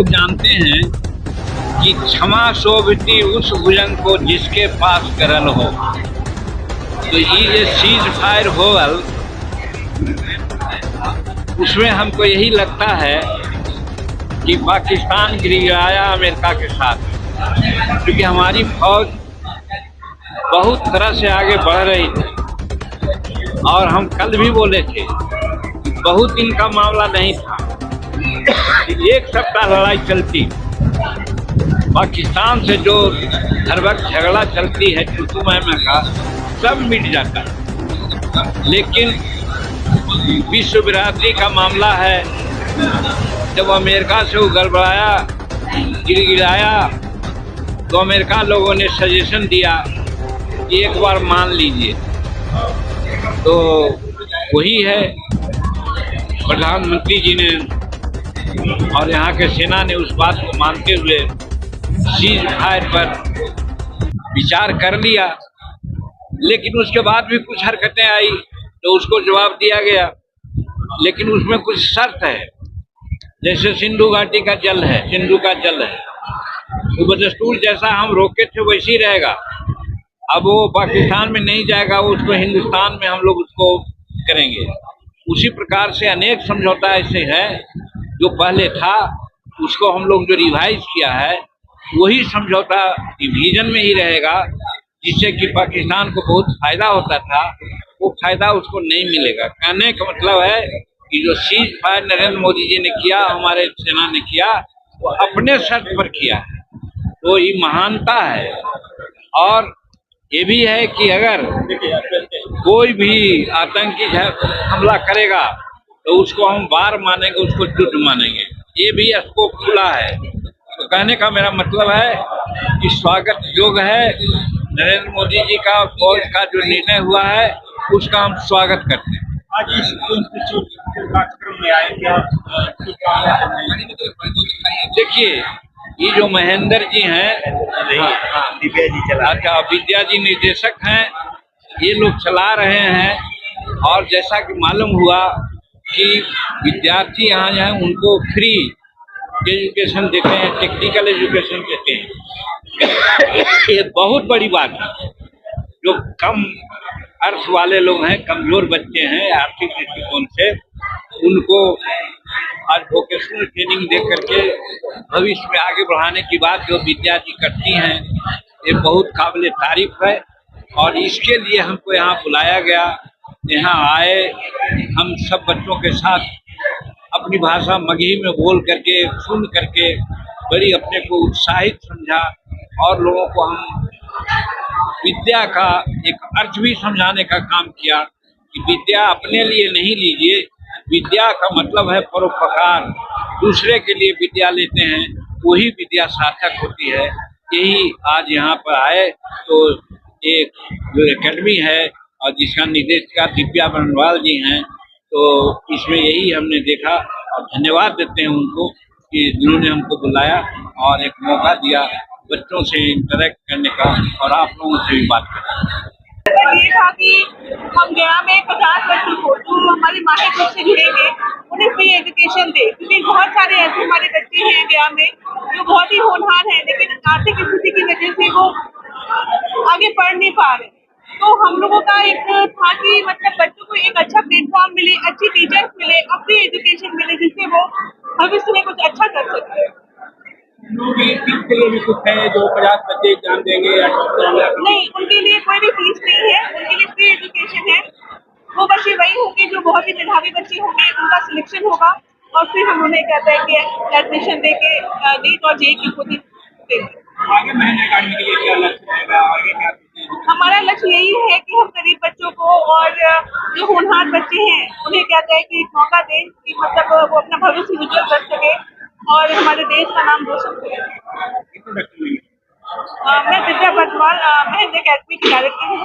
लोग जानते हैं कि क्षमा सो बिटी उस भुजंग को जिसके पास करल हो। तो ये सीज फायर होगल, उसमें हमको यही लगता है कि पाकिस्तान गिराया अमेरिका के साथ, क्योंकि हमारी फौज बहुत तरह से आगे बढ़ रही थी। और हम कल भी बोले थे कि बहुत दिन का मामला नहीं था, एक सप्ताह लड़ाई चलती, पाकिस्तान से जो हर वक्त झगड़ा चलती है टूटू मैमा का, सब मिट जाता है। लेकिन विश्व बिरादरी का मामला है, जब अमेरिका से वो गड़बड़ाया, गिड़गिड़ाया, तो अमेरिका लोगों ने सजेशन दिया कि एक बार मान लीजिए। तो वही है, प्रधानमंत्री जी ने और यहाँ के सेना ने उस बात को मानते हुए सीज फायर पर विचार कर लिया। लेकिन उसके बाद भी कुछ हरकतें आई तो उसको जवाब दिया गया, लेकिन उसमें कुछ शर्त है। जैसे सिंधु घाटी का जल है, सिंधु का जल है, तो बदस्तूर जैसा हम रोके थे वैसे ही रहेगा। अब वो पाकिस्तान में नहीं जाएगा, उसको हिंदुस्तान में हम लोग उसको करेंगे। उसी प्रकार से अनेक समझौता ऐसे है जो पहले था, उसको हम लोग जो रिवाइज किया है वही समझौता डिवीजन में ही रहेगा, जिससे कि पाकिस्तान को बहुत फायदा होता था, वो फायदा उसको नहीं मिलेगा। कहने का मतलब है कि जो सीज फायर नरेंद्र मोदी जी ने किया, हमारे सेना ने किया, वो अपने शर्त पर किया है, तो ये महानता है। और ये भी है कि अगर कोई भी आतंकी हमला करेगा तो उसको हम वार मानेंगे, उसको युद्ध मानेंगे, ये भी स्कोप खुला है। तो कहने का मेरा मतलब है कि स्वागत योग्य है नरेंद्र मोदी जी का, फौज का जो निर्णय हुआ है उसका हम स्वागत करते हैं। आज इस कार्यक्रम में आए क्या? देखिए, ये जो महेंद्र जी हैं, दिव्या जी चला, अच्छा विद्या जी निर्देशक हैं, ये लोग चला रहे हैं। और जैसा कि मालूम हुआ कि विद्यार्थी यहाँ जो हैं उनको फ्री एजुकेशन देते हैं, टेक्निकल एजुकेशन देते हैं। ये बहुत बड़ी बात है। जो कम अर्थ वाले लोग हैं, कमजोर बच्चे हैं आर्थिक दृष्टिकोण से, उनको आज वोकेशनल ट्रेनिंग दे करके भविष्य में आगे बढ़ाने की बात जो विद्या जी करती हैं, ये बहुत काबिल तारीफ है। और इसके लिए हमको यहाँ बुलाया गया, यहाँ आए, हम सब बच्चों के साथ अपनी भाषा मगही में बोल करके, सुन करके बड़ी अपने को उत्साहित समझा, और लोगों को हम विद्या का एक अर्थ भी समझाने का काम किया कि विद्या अपने लिए नहीं लीजिए, विद्या का मतलब है परोपकार, दूसरे के लिए विद्या लेते हैं, वही विद्या सार्थक होती है। यही आज यहाँ पर आए तो एक जो एकेडमी है और जिसका निदेशिका दिव्या बनवाल जी हैं, तो इसमें यही हमने देखा और धन्यवाद देते हैं उनको कि जिन्होंने हमको बुलाया और एक मौका दिया बच्चों से इंटरेक्ट करने का और आप लोगों से भी बात करने। ये था कि हम गया में 50 बच्चों को जो हमारे माहिर ग्रुप से जुड़ेंगे उन्हें फ्री एजुकेशन दे, क्योंकि बहुत सारे ऐसे हमारे बच्चे हैं गया में जो बहुत ही होनहार हैं, लेकिन आर्थिक स्थिति की वजह से वो आगे पढ़ नहीं पा रहे। तो हम लोगों का एक था कि मतलब बच्चों को एक अच्छा प्लेटफॉर्म मिले, अच्छी टीचर्स मिले, फ्री एजुकेशन मिले, जिससे वो भविष्य में कुछ अच्छा कर सकते हैं। के लिए भी कुछ है जो 50 बच्चे एग्जाम देंगे या नहीं, उनके लिए कोई भी फीस नहीं है, उनके लिए फ्री एजुकेशन है। वो बच्चे वही होंगे जो बहुत ही मेधावी बच्चे होंगे, उनका सिलेक्शन होगा और फिर हम उन्हें कहते हैं कि एडमिशन दे के नीट और जेईई की खुद ही देंगे। आगे महेंद्र अकेडमी के लिए क्या लक्ष्य रहेगा, आगे क्या? हमारा लक्ष्य यही है कि हम गरीब बच्चों को और जो होनहार बच्चे हैं उन्हें कहते हैं कि एक मौका दें कि मतलब वो अपना भविष्य उज्जवल कर सके और हमारे देश का नाम रोशन करें। मैं दिव्या बनवाल, महेंद्र अकेडमी की डायरेक्टर हूँ।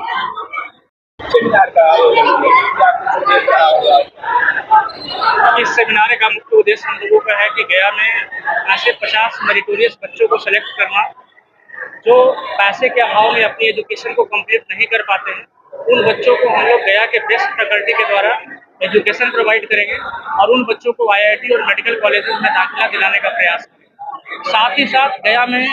इस सेमिनार का मुख्य उद्देश्य हम लोगों का है कि गया में ऐसे 50 मेरिटोरियस बच्चों को सेलेक्ट करना जो पैसे के अभाव में अपनी एजुकेशन को कंप्लीट नहीं कर पाते हैं। उन बच्चों को हम लोग गया के बेस्ट फैकल्टी के द्वारा एजुकेशन प्रोवाइड करेंगे और उन बच्चों को IIT और मेडिकल कॉलेजेस में दाखिला दिलाने का प्रयास करेंगे। साथ ही साथ गया में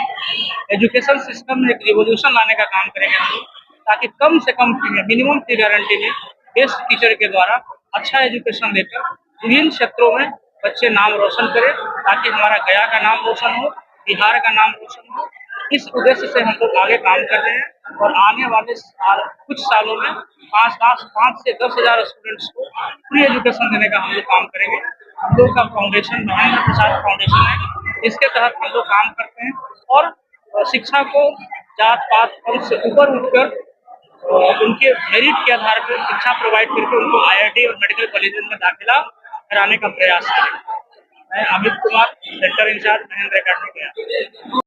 एजुकेशन सिस्टम में एक रिवोल्यूशन लाने का काम करेंगे हम लोग, ताकि कम से कम फी में, मिनिमम फी गारंटी में बेस्ट टीचर के द्वारा अच्छा एजुकेशन देकर विभिन्न क्षेत्रों में बच्चे नाम रोशन करें, ताकि हमारा गया का नाम रोशन हो, बिहार का नाम रोशन हो। इस उद्देश्य से हम लोग आगे काम कर रहे हैं और आने वाले कुछ सालों में 5 से 10,000 स्टूडेंट्स को फ्री एजुकेशन देने का हम लोग काम करेंगे। हम लोग का फाउंडेशन महेंद्र प्रसाद फाउंडेशन है, इसके तहत हम लोग काम करते हैं और शिक्षा को जात पात पंथ से ऊपर उठकर उनके मेरिट के आधार पर शिक्षा प्रोवाइड करके उनको IIT और मेडिकल कॉलेज में दाखिला कराने का प्रयास करेंगे। मैं Amit Kumar, centre incharge, Mahendra academy गया।